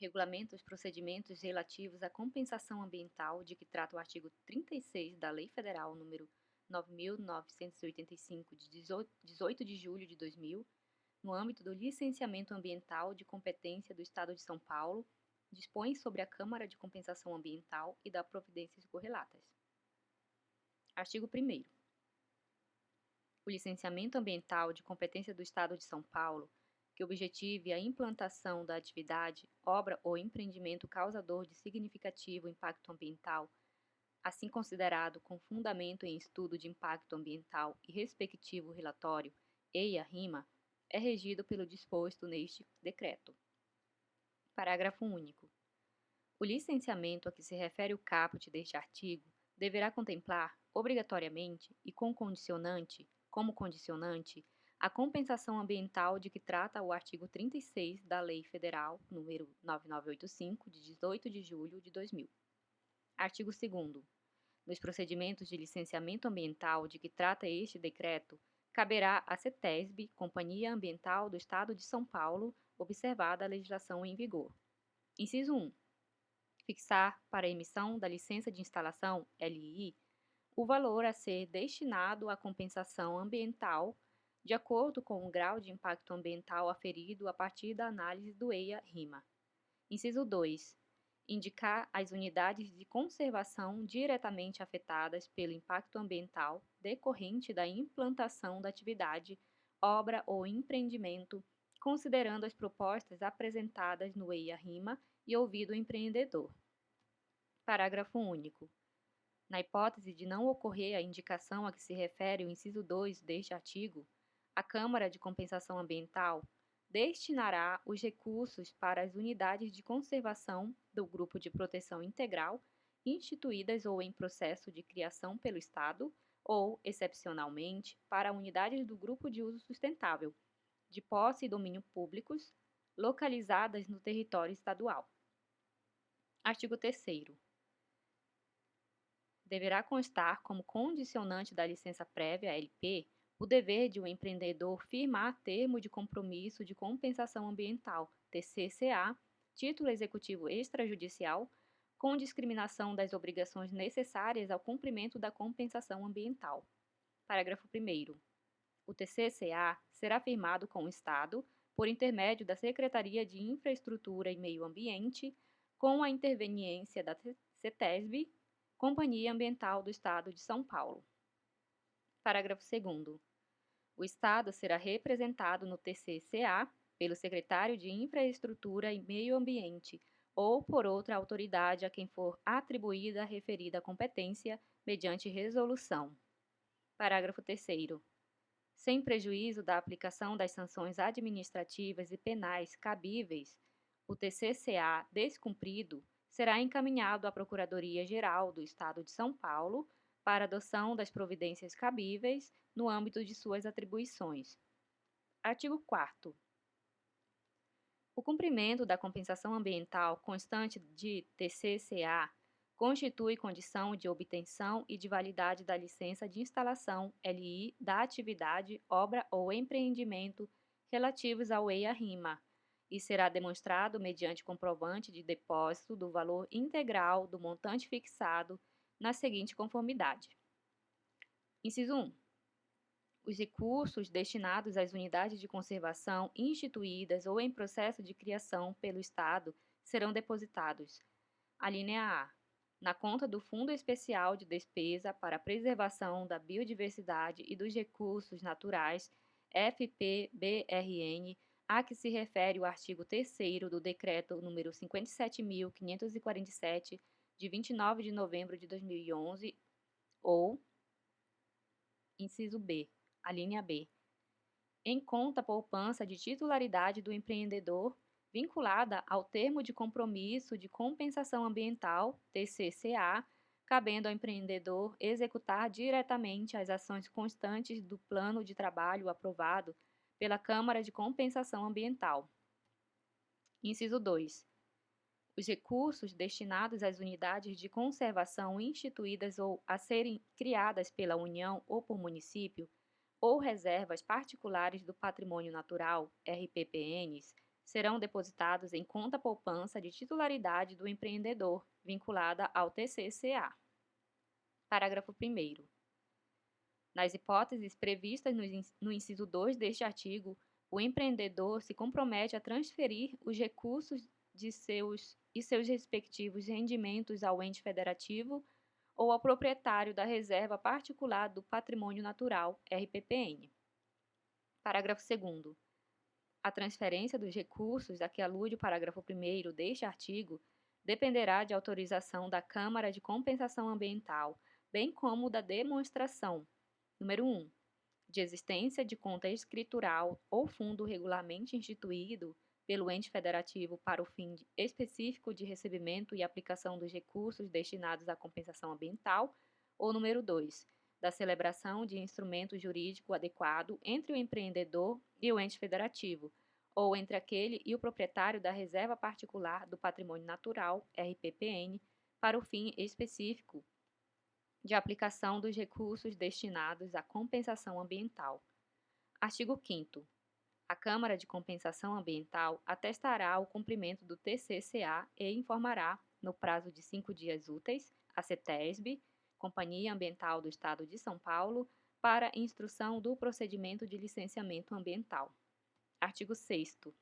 regulamenta os procedimentos relativos à compensação ambiental de que trata o artigo 36 da Lei Federal nº 9.985, de 18 de julho de 2000, no âmbito do licenciamento ambiental de competência do Estado de São Paulo, dispõe sobre a Câmara de Compensação Ambiental e da providências correlatas. Artigo 1º. O licenciamento ambiental de competência do Estado de São Paulo, que objetive a implantação da atividade, obra ou empreendimento causador de significativo impacto ambiental, assim considerado com fundamento em estudo de impacto ambiental e respectivo relatório, EIA-RIMA, é regido pelo disposto neste decreto. Parágrafo único. O licenciamento a que se refere o caput deste artigo deverá contemplar, obrigatoriamente e como condicionante, a compensação ambiental de que trata o artigo 36 da Lei Federal nº 9985, de 18 de julho de 2000. Artigo 2º. Nos procedimentos de licenciamento ambiental de que trata este decreto, caberá à CETESB, Companhia Ambiental do Estado de São Paulo, observada a legislação em vigor. Inciso 1. Fixar para a emissão da licença de instalação, LI, o valor a ser destinado à compensação ambiental de acordo com o grau de impacto ambiental aferido a partir da análise do EIA-RIMA. Inciso 2. Indicar as unidades de conservação diretamente afetadas pelo impacto ambiental decorrente da implantação da atividade, obra ou empreendimento, considerando as propostas apresentadas no EIA-RIMA e ouvido o empreendedor. Parágrafo único. Na hipótese de não ocorrer a indicação a que se refere o inciso 2 deste artigo, a Câmara de Compensação Ambiental destinará os recursos para as unidades de conservação do Grupo de Proteção Integral instituídas ou em processo de criação pelo Estado ou, excepcionalmente, para unidades do Grupo de Uso Sustentável, de posse e domínio públicos, localizadas no território estadual. Artigo 3º. Deverá constar como condicionante da licença prévia, LP, o dever de o empreendedor firmar termo de compromisso de compensação ambiental, TCCA, título executivo extrajudicial, com discriminação das obrigações necessárias ao cumprimento da compensação ambiental. Parágrafo 1º. O TCCA será firmado com o Estado, por intermédio da Secretaria de Infraestrutura e Meio Ambiente, com a interveniência da CETESB, Companhia Ambiental do Estado de São Paulo. Parágrafo 2º. O Estado será representado no TCCA pelo Secretário de Infraestrutura e Meio Ambiente ou por outra autoridade a quem for atribuída a referida competência mediante resolução. Parágrafo 3º. Sem prejuízo da aplicação das sanções administrativas e penais cabíveis, o TCCA descumprido será encaminhado à Procuradoria-Geral do Estado de São Paulo para adoção das providências cabíveis no âmbito de suas atribuições. Artigo 4º. O cumprimento da compensação ambiental constante de TCCA constitui condição de obtenção e de validade da licença de instalação, LI, da atividade, obra ou empreendimento relativos ao EIA-RIMA, e será demonstrado mediante comprovante de depósito do valor integral do montante fixado na seguinte conformidade. Inciso 1. Os recursos destinados às unidades de conservação instituídas ou em processo de criação pelo Estado serão depositados: alínea A, na conta do Fundo Especial de Despesa para a Preservação da Biodiversidade e dos Recursos Naturais, FPBRN, a que se refere o artigo 3º do Decreto nº 57.547, de 29 de novembro de 2011, ou, inciso B, alínea B, em conta poupança de titularidade do empreendedor vinculada ao termo de compromisso de compensação ambiental, TCCA, cabendo ao empreendedor executar diretamente as ações constantes do plano de trabalho aprovado pela Câmara de Compensação Ambiental. Inciso 2. Os recursos destinados às unidades de conservação instituídas ou a serem criadas pela União ou por município, ou reservas particulares do patrimônio natural, RPPNs, serão depositados em conta poupança de titularidade do empreendedor, vinculada ao TCCA. Parágrafo 1º. Nas hipóteses previstas no inciso 2 deste artigo, o empreendedor se compromete a transferir os recursos de seus respectivos rendimentos ao ente federativo ou ao proprietário da reserva particular do patrimônio natural, RPPN. Parágrafo 2º. A transferência dos recursos a que alude o parágrafo 1º deste artigo dependerá de autorização da Câmara de Compensação Ambiental, bem como da demonstração, número 1, de existência de conta escritural ou fundo regularmente instituído pelo ente federativo para o fim específico de recebimento e aplicação dos recursos destinados à compensação ambiental, ou número 2, da celebração de instrumento jurídico adequado entre o empreendedor e o ente federativo, ou entre aquele e o proprietário da reserva particular do patrimônio natural, RPPN, para o fim específico de aplicação dos recursos destinados à compensação ambiental. Artigo 5º. A Câmara de Compensação Ambiental atestará o cumprimento do TCCA e informará, no prazo de 5 dias úteis, a CETESB, Companhia Ambiental do Estado de São Paulo, para instrução do procedimento de licenciamento ambiental. Artigo 6º.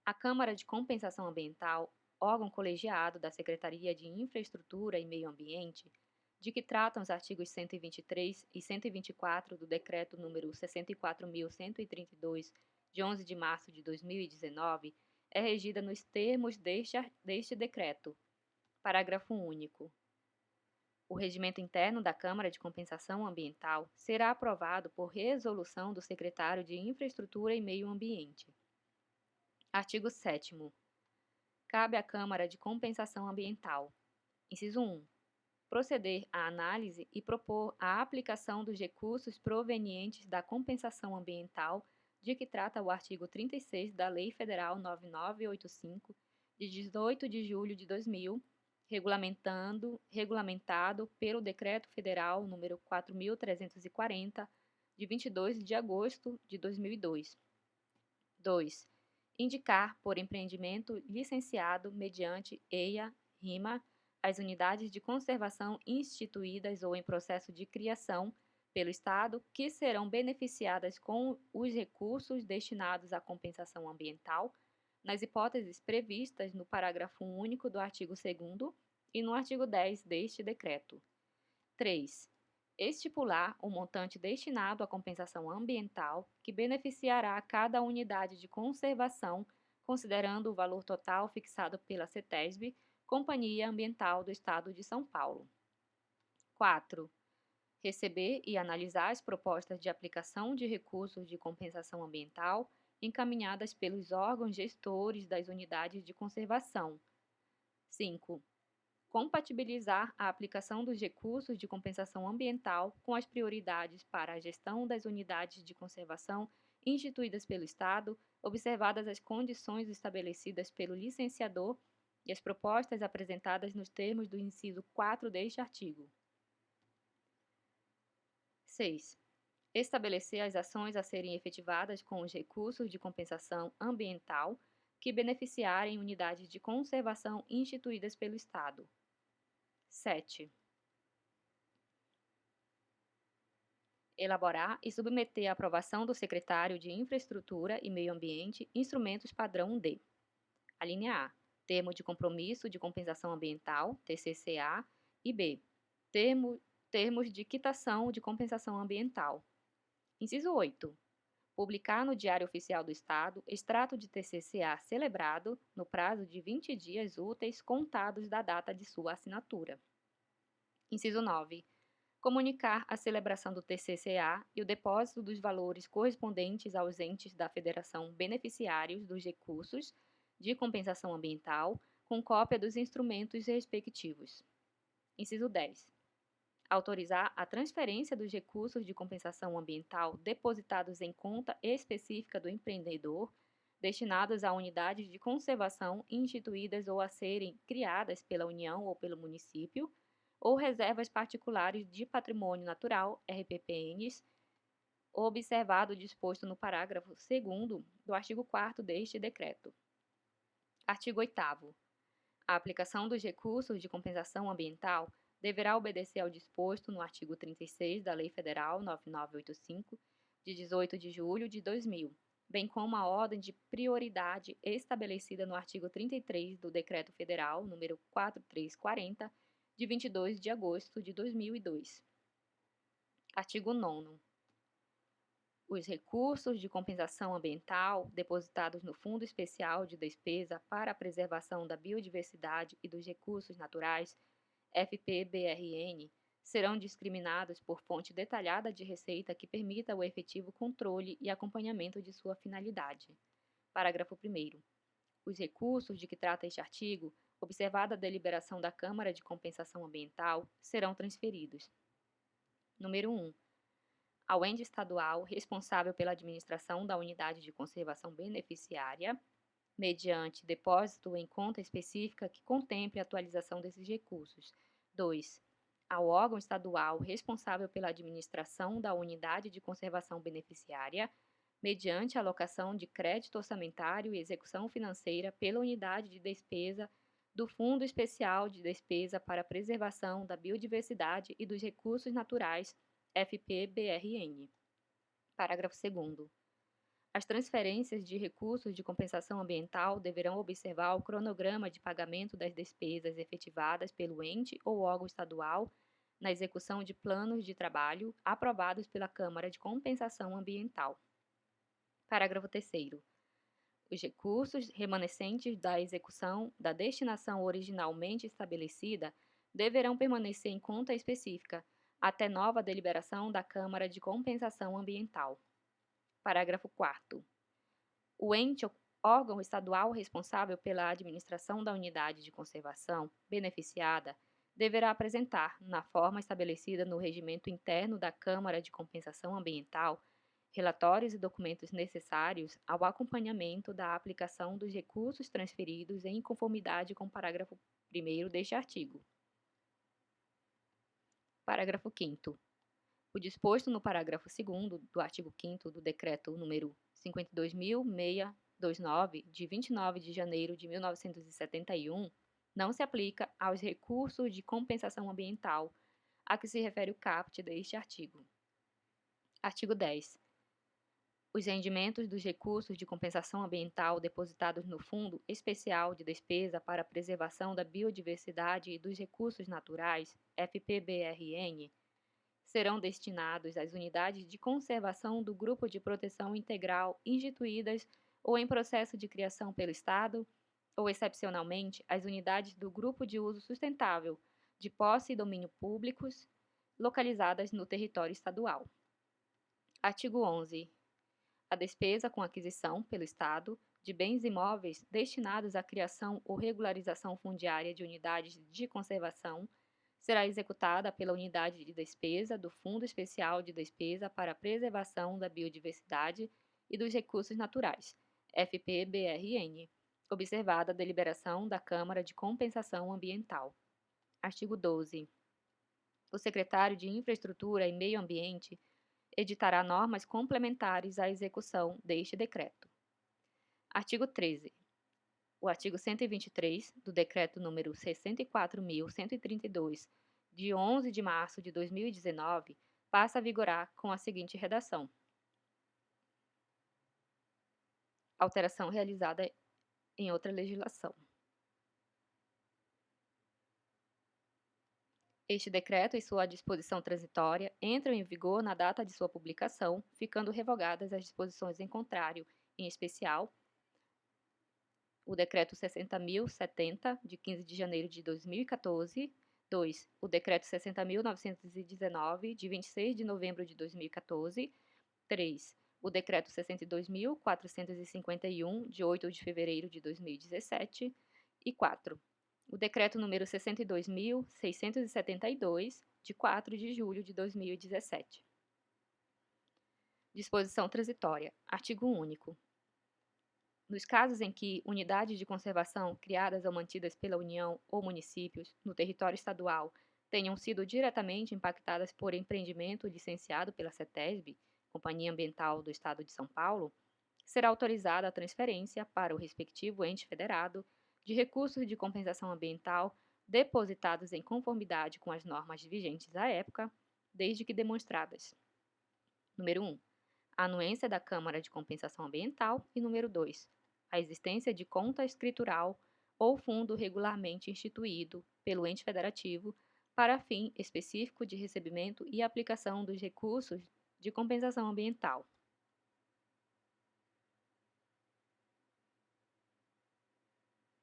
A Câmara de Compensação Ambiental, órgão colegiado da Secretaria de Infraestrutura e Meio Ambiente, de que tratam os artigos 123 e 124 do Decreto número 64.132, de 11 de março de 2019, é regida nos termos deste decreto. Parágrafo único. O regimento interno da Câmara de Compensação Ambiental será aprovado por resolução do Secretário de Infraestrutura e Meio Ambiente. Artigo 7º. Cabe à Câmara de Compensação Ambiental, inciso 1, proceder à análise e propor a aplicação dos recursos provenientes da compensação ambiental de que trata o artigo 36 da Lei Federal 9985, de 18 de julho de 2000, regulamentado pelo Decreto Federal número 4.340, de 22 de agosto de 2002. 2. Indicar por empreendimento licenciado mediante EIA, RIMA, as unidades de conservação instituídas ou em processo de criação pelo Estado que serão beneficiadas com os recursos destinados à compensação ambiental, nas hipóteses previstas no parágrafo único do artigo 2º e no artigo 10 deste decreto. 3. Estipular o montante destinado à compensação ambiental que beneficiará cada unidade de conservação, considerando o valor total fixado pela CETESB, Companhia Ambiental do Estado de São Paulo. 4. Receber e analisar as propostas de aplicação de recursos de compensação ambiental encaminhadas pelos órgãos gestores das unidades de conservação. 5. Compatibilizar a aplicação dos recursos de compensação ambiental com as prioridades para a gestão das unidades de conservação instituídas pelo Estado, observadas as condições estabelecidas pelo licenciador e as propostas apresentadas nos termos do inciso 4 deste artigo. 6. Estabelecer as ações a serem efetivadas com os recursos de compensação ambiental que beneficiarem unidades de conservação instituídas pelo Estado. 7. Elaborar e submeter à aprovação do Secretário de Infraestrutura e Meio Ambiente instrumentos padrão D. A linha A. Termo de compromisso de compensação ambiental, TCCA, e B. Termos de quitação de compensação ambiental. Inciso 8. Publicar no Diário Oficial do Estado extrato de TCCA celebrado no prazo de 20 dias úteis contados da data de sua assinatura. Inciso 9. Comunicar a celebração do TCCA e o depósito dos valores correspondentes aos entes da Federação beneficiários dos recursos de compensação ambiental, com cópia dos instrumentos respectivos. Inciso 10. Autorizar a transferência dos recursos de compensação ambiental depositados em conta específica do empreendedor, destinados a unidades de conservação instituídas ou a serem criadas pela União ou pelo município, ou reservas particulares de patrimônio natural, RPPNs, observado o disposto no parágrafo 2º do artigo 4º deste decreto. Artigo 8º. A aplicação dos recursos de compensação ambiental deverá obedecer ao disposto no artigo 36 da Lei Federal 9985, de 18 de julho de 2000, bem como a ordem de prioridade estabelecida no artigo 33 do Decreto Federal número 4340, de 22 de agosto de 2002. Artigo 9º. Os recursos de compensação ambiental depositados no Fundo Especial de Despesa para a Preservação da Biodiversidade e dos Recursos Naturais, FPBRN, serão discriminados por fonte detalhada de receita que permita o efetivo controle e acompanhamento de sua finalidade. Parágrafo 1º. Os recursos de que trata este artigo, observada a deliberação da Câmara de Compensação Ambiental, serão transferidos. Número 1. Ao ente estadual responsável pela administração da unidade de conservação beneficiária, mediante depósito em conta específica que contemple a atualização desses recursos. 2. Ao órgão estadual responsável pela administração da unidade de conservação beneficiária, mediante alocação de crédito orçamentário e execução financeira pela unidade de despesa do Fundo Especial de Despesa para a Preservação da Biodiversidade e dos Recursos Naturais, FPBRN. Parágrafo 2º. As transferências de recursos de compensação ambiental deverão observar o cronograma de pagamento das despesas efetivadas pelo ente ou órgão estadual na execução de planos de trabalho aprovados pela Câmara de Compensação Ambiental. Parágrafo 3º. Os recursos remanescentes da execução da destinação originalmente estabelecida deverão permanecer em conta específica até nova deliberação da Câmara de Compensação Ambiental. Parágrafo 4º. O ente ou órgão estadual responsável pela administração da unidade de conservação beneficiada deverá apresentar, na forma estabelecida no regimento interno da Câmara de Compensação Ambiental, relatórios e documentos necessários ao acompanhamento da aplicação dos recursos transferidos em conformidade com o parágrafo 1º deste artigo. Parágrafo 5º. O disposto no parágrafo 2º do artigo 5º do Decreto número 52.629, de 29 de janeiro de 1971, não se aplica aos recursos de compensação ambiental a que se refere o caput deste artigo. Artigo 10. Os rendimentos dos recursos de compensação ambiental depositados no Fundo Especial de Despesa para a Preservação da Biodiversidade e dos Recursos Naturais, FPBRN, serão destinados às unidades de conservação do Grupo de Proteção Integral instituídas ou em processo de criação pelo Estado, ou, excepcionalmente, às unidades do Grupo de Uso Sustentável, de posse e domínio públicos, localizadas no território estadual. Artigo 11. A despesa com aquisição, pelo Estado, de bens imóveis destinados à criação ou regularização fundiária de unidades de conservação será executada pela Unidade de Despesa do Fundo Especial de Despesa para a Preservação da Biodiversidade e dos Recursos Naturais, FPBRN, observada a deliberação da Câmara de Compensação Ambiental. Artigo 12. O secretário de Infraestrutura e Meio Ambiente editará normas complementares à execução deste decreto. Artigo 13. O artigo 123 do Decreto número 64.132, de 11 de março de 2019, passa a vigorar com a seguinte redação: alteração realizada em outra legislação. Este decreto e sua disposição transitória entram em vigor na data de sua publicação, ficando revogadas as disposições em contrário, em especial o Decreto 60.070, de 15 de janeiro de 2014, 2. O Decreto 60.919, de 26 de novembro de 2014, 3. O Decreto 62.451, de 8 de fevereiro de 2017, e 4. O Decreto número 62.672, de 4 de julho de 2017. Disposição transitória. Artigo único. Nos casos em que unidades de conservação criadas ou mantidas pela União ou municípios no território estadual tenham sido diretamente impactadas por empreendimento licenciado pela CETESB, Companhia Ambiental do Estado de São Paulo, será autorizada a transferência para o respectivo ente federado de recursos de compensação ambiental depositados em conformidade com as normas vigentes à época, desde que demonstradas: número 1, a anuência da Câmara de Compensação Ambiental e número 2, a existência de conta escritural ou fundo regularmente instituído pelo ente federativo para fim específico de recebimento e aplicação dos recursos de compensação ambiental.